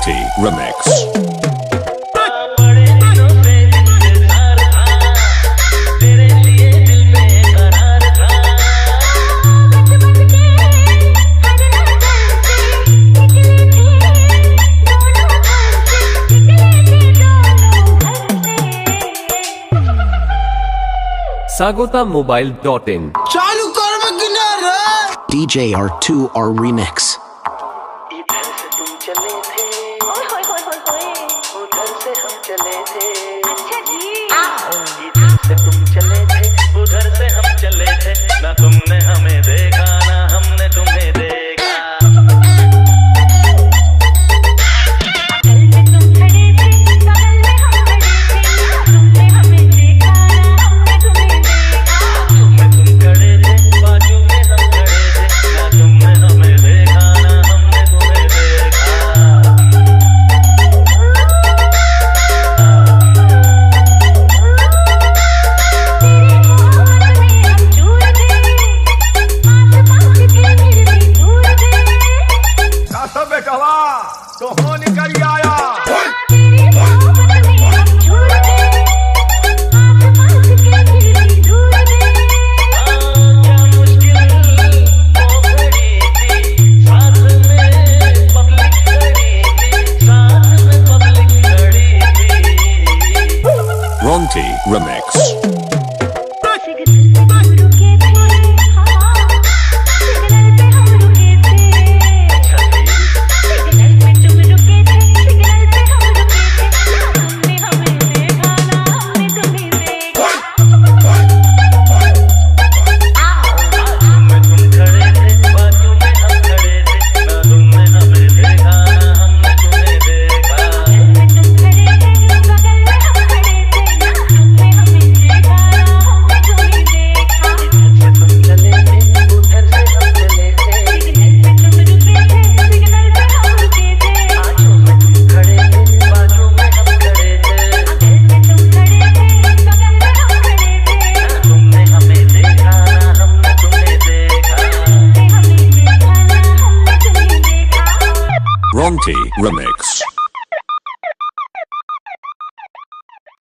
Ronti Remix. SagotaMobile.in चालू कर DJ R2R Remix. इधर से तुम चले थे, उधर से हम चले थे। अच्छा जी। इधर से तुम चले थे, उधर से हम चले थे। ना तुमने हमें देखा, ना हमने तुम्हें देखा। तो हो निकल आया Ronti Remix. Ronti Remix.